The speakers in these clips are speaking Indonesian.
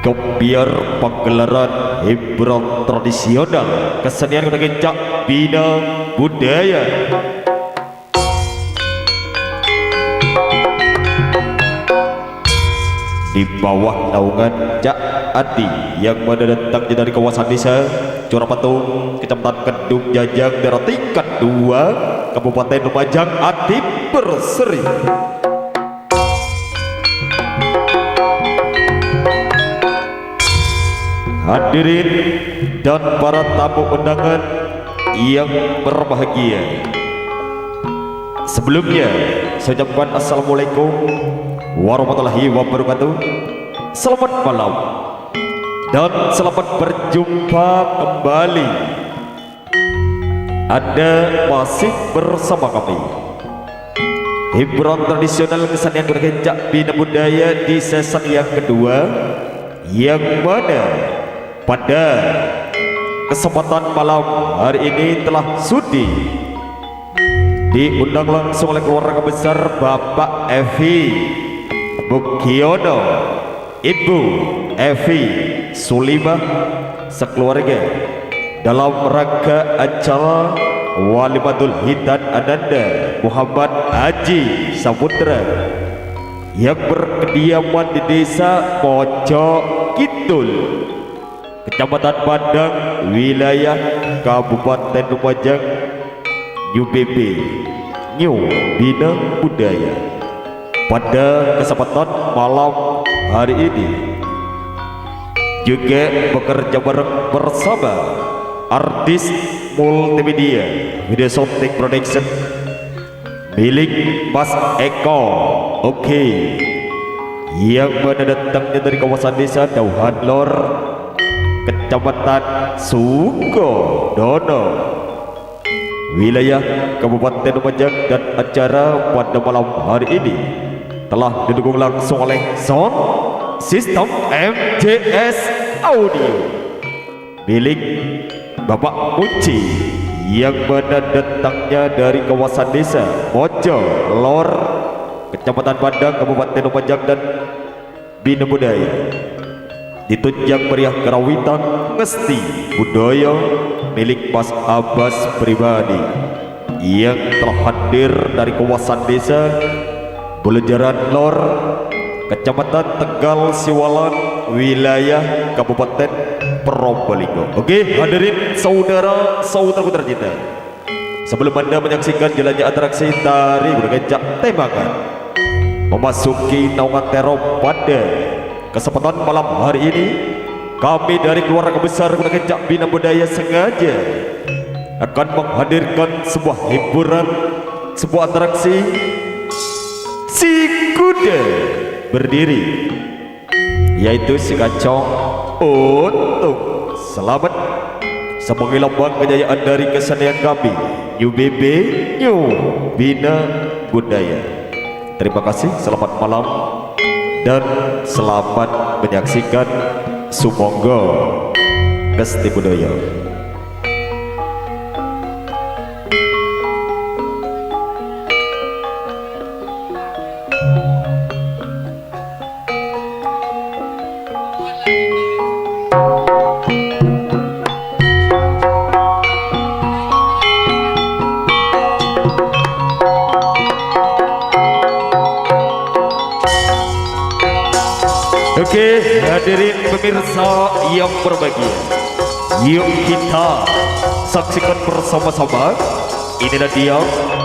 Kebiar pagelaran hiburan tradisional kesenian kuda kencak bina budaya. Di bawah naungan Cak Adi yang mendatang dari kawasan desa Corapatung, Kecamatan Kedung Jajang, daerah tingkat 2, Kabupaten Lumajang, Adi Berseri. Hadirin dan para tamu undangan yang berbahagia, sebelumnya saya ucapkan assalamualaikum warahmatullahi wabarakatuh. Selamat malam dan selamat berjumpa kembali. Anda masih bersama kami, hiburan tradisional kesenian berkencak bina budaya di season yang kedua, yang mana pada kesempatan malam hari ini telah sudi diundang langsung oleh keluarga besar Bapak Evi Bukiono, Ibu Evi Sulimah, sekeluarga dalam rangka acara Walimatul Hitan Ananda Muhammad Haji Saputra yang berkediaman di desa Pojok Kidul, Kecamatan Padang, wilayah Kabupaten Lumajang, UBB, New Bina Budaya. Pada kesempatan malam hari ini juga bekerja bareng bersama artis multimedia video shooting production milik Mas Eko, oke, yang mendatangnya dari kawasan desa Dauhan Lor, Kecamatan Sukodono, wilayah Kabupaten Lumajang, dan acara pada malam hari ini telah didukung langsung oleh sound system MJS Audio milik Bapak Muci yang mendatangnya dari kawasan desa Mojo Lor, Kecamatan Padang, Kabupaten Lumajang, dan Bina Budaya. Ditunjang meriah kerawitan ngesti budaya milik Mas Abbas pribadi yang telah hadir dari kawasan desa Belejaran Lor, Kecamatan Tegal Siwalan, wilayah Kabupaten Probolinggo. Oke, hadirin saudara-saudaraku tercinta, sebelum Anda menyaksikan jalannya atraksi tari berkencak tembakan memasuki naungan terop pada kesempatan malam hari ini, kami dari keluarga besar berkencak bina budaya sengaja akan menghadirkan sebuah hiburan, sebuah atraksi si kuda berdiri, yaitu si kacong untuk selamat sebagai lambang kejayaan dari kesenian kami UBB, New Bina Budaya. Terima kasih, selamat malam dan selamat menyaksikan Sumonggo Ngesti Budaya. Oke, hadirin pemirsa yang berbahagia, yuk kita saksikan bersama-sama. Inilah dia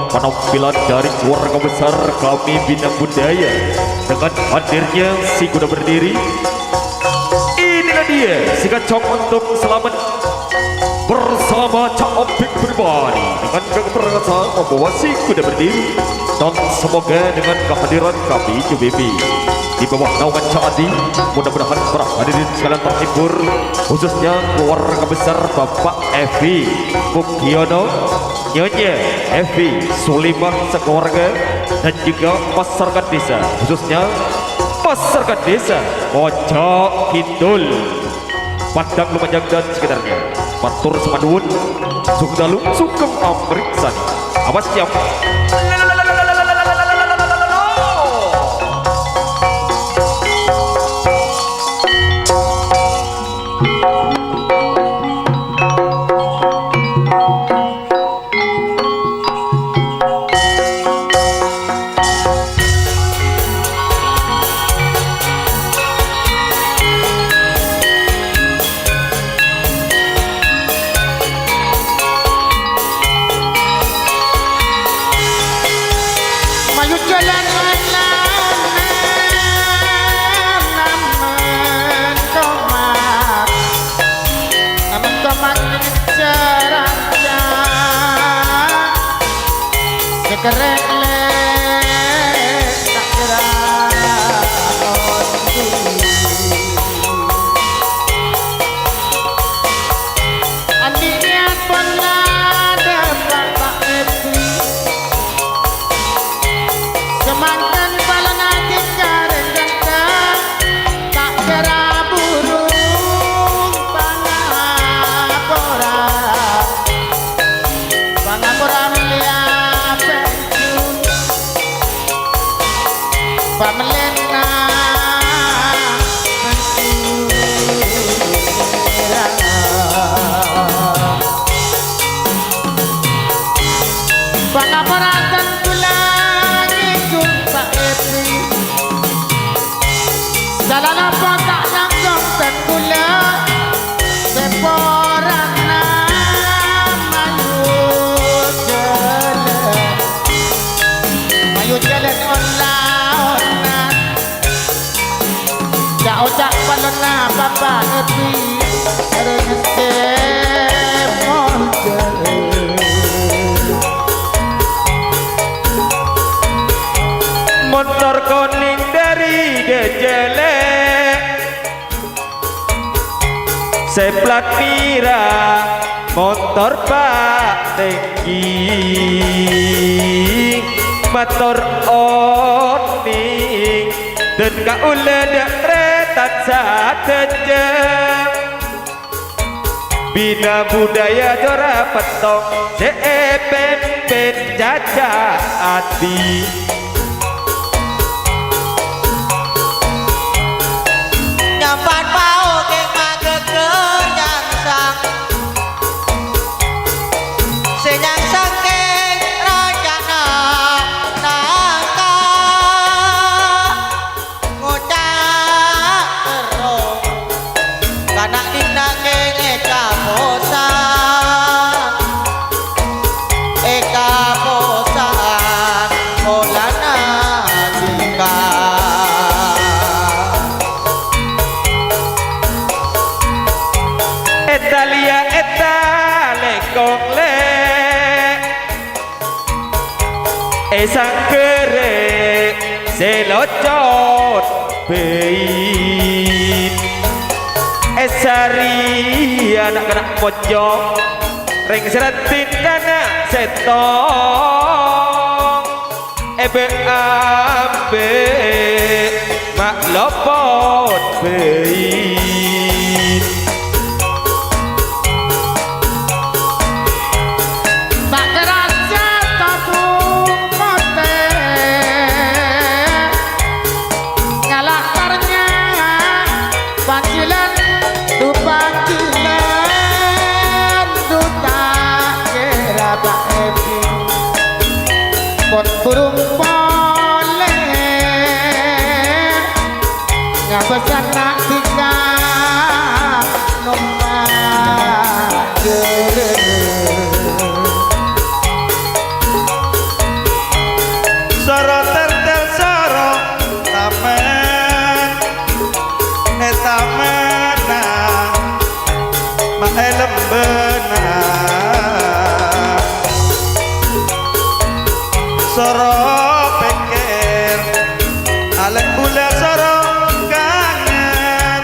penampilan dari keluarga besar kami Bina Budaya dengan hadirnya si kuda berdiri. Inilah dia si kacang untuk selamat bersama Cak Opik pribadi dengan keberangkatan membawa si kuda berdiri, dan semoga dengan kehadiran kami UBB di bawah naungan Cak Adi, mudah-mudahan para hadirin sekalian terhibur, khususnya keluarga besar Bapak Evi Bukiono, Nyonya Evi Sulimah sekeluarga, dan juga masyarakat desa, khususnya masyarakat desa Pojok Kidul, Padang, Lumajang, dan sekitarnya. Matur semadun, sugdalu, sugeng amriksani. Awas siap. calonlah bapak Epi rezeki motor kuning dari gejele seplat mira motor pak tinggi motor oning dan kaula dak retat sakejem bina budaya jora petong sepen pen caca ati nyampan pau ke mageger nyangsang senyangsang ke rajana nangka ngocak terong kanak dina kenge eka posan olana tingkah Italia etale kongle esang kere selocot bein esari anak-anak pojok ring seratin kana setong ebe ambe mak lopot bein burung pole ngabesan nak tiga nomor soro tertel soro tamen tamena mae lembena soro pikir alek bula soro kangen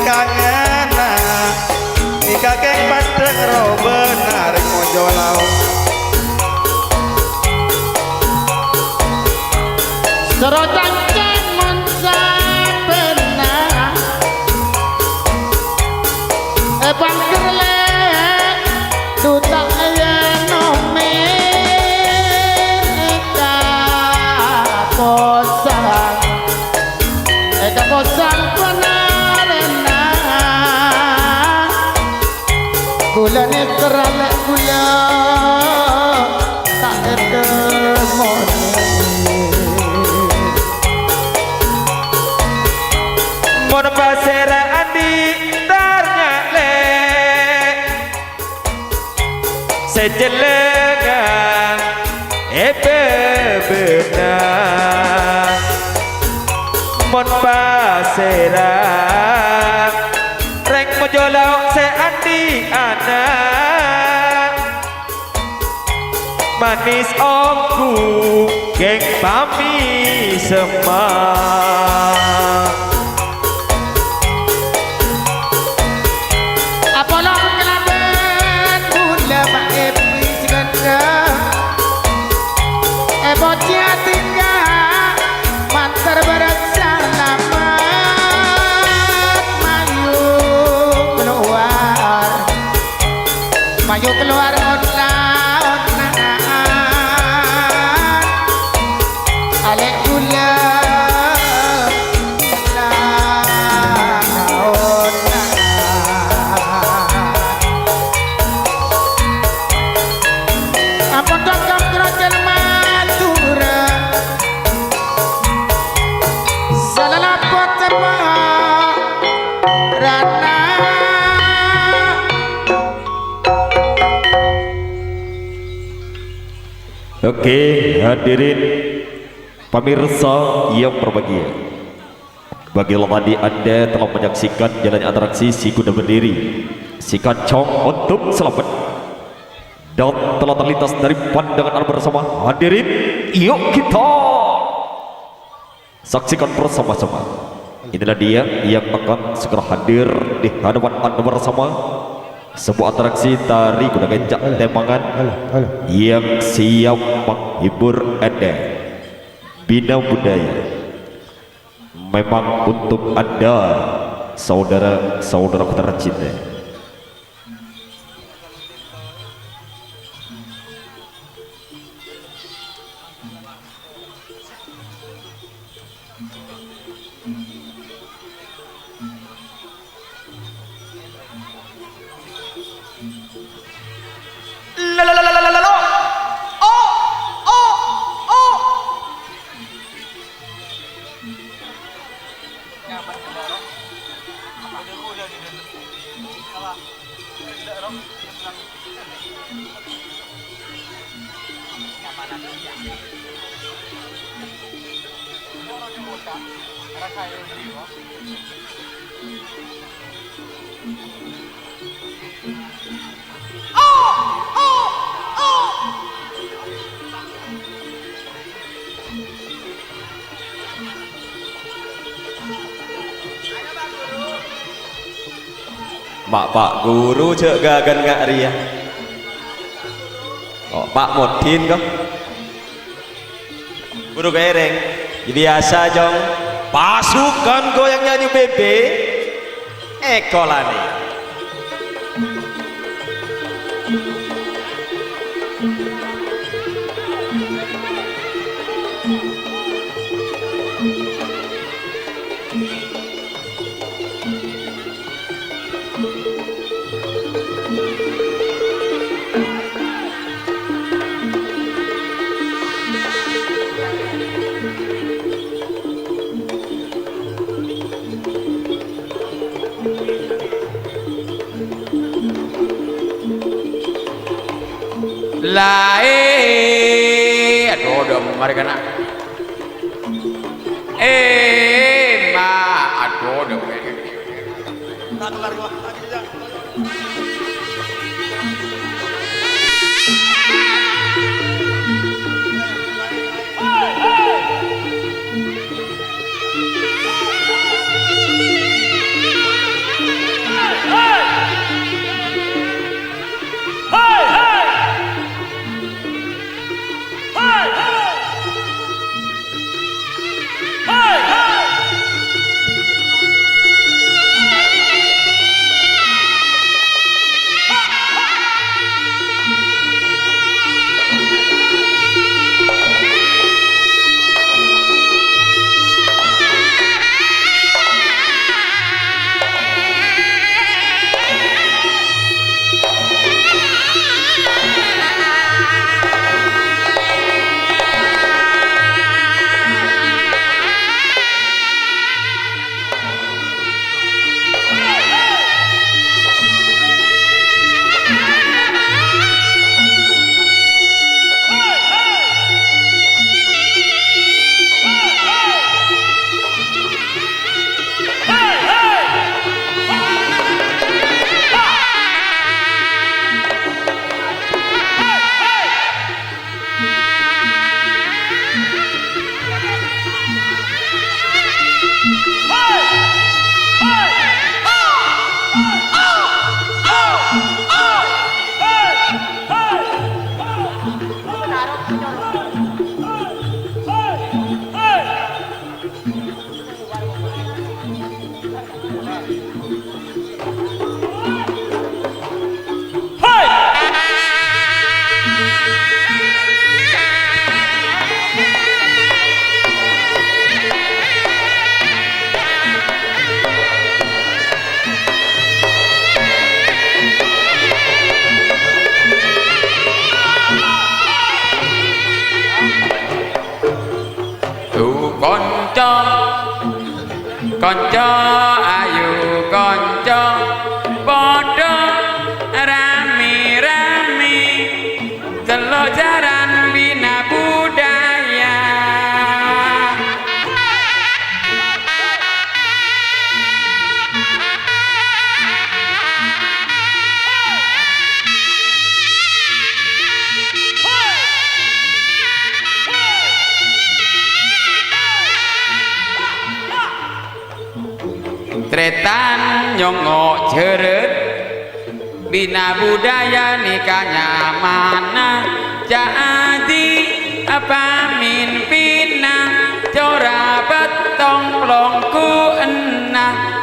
kangen di kakek padang ro benar mojo laut soro cangkeng monsa pena bangkerle duta Kosan penarena gula ni kerana gula tak ada mon pasera andi tarnya le sejelengan ebe benar mon pasera reng mojolau se andi anak manis omku geng pami semang apolong kelaben gula mak epi seganda bocah tinggal mantar berat mayu keluar onlan alek gula apa kakak kerajaan Madura salah pot rana Oke, hadirin pemirsa yang berbahagia. Bagilah tadi Anda telah menyaksikan jalannya atraksi si kuda berdiri, si kancong untuk selamat, dan telah terlintas dari pandangan Anda bersama. Hadirin, yuk kita saksikan bersama-sama. Inilah dia yang akan segera hadir di hadapan Anda bersama. Sebuah atraksi tari kuda kencak tembangan yang siap menghibur Anda. Bina budaya memang untuk Anda, saudara-saudaraku tercinta. Mak Pak Guru cek gagan ngak ria. Oh, Pak Modin kok. Guru Gereng. Biasa jong. Pasukan goyang nyanyi bebe. Ekolane. Aduh udah mari kena ma aduh udah konco ayu konco padha rami-rami telo jaran bina budaya Kretan nyongo jeret bina budaya nikahnya mana jadi apa mimpina cora betong plongku enah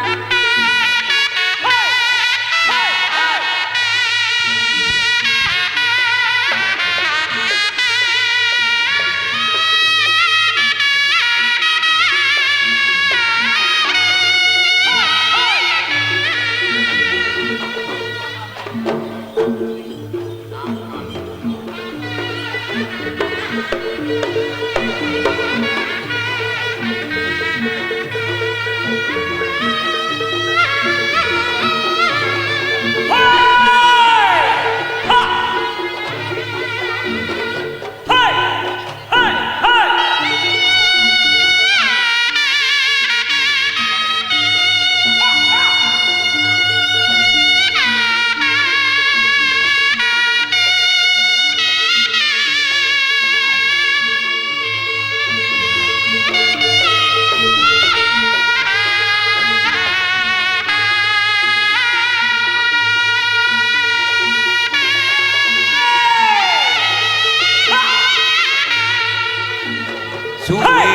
suwe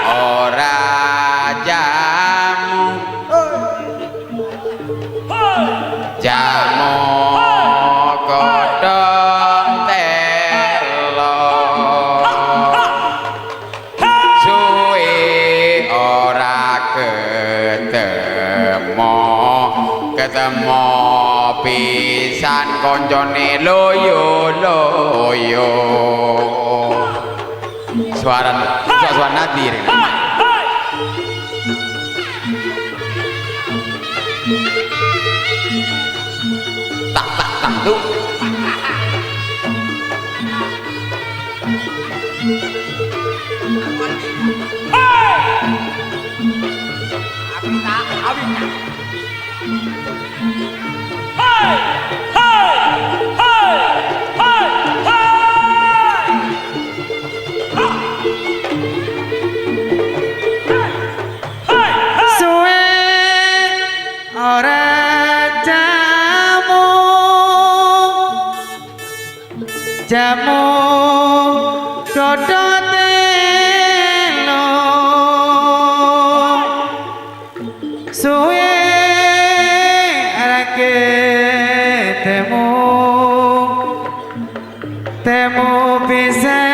ora jamu jamu kodong telo suwe ora ketemu pisan koncone loyo suara nadir tak tuh jamu dodot telo suwe arake temu bisa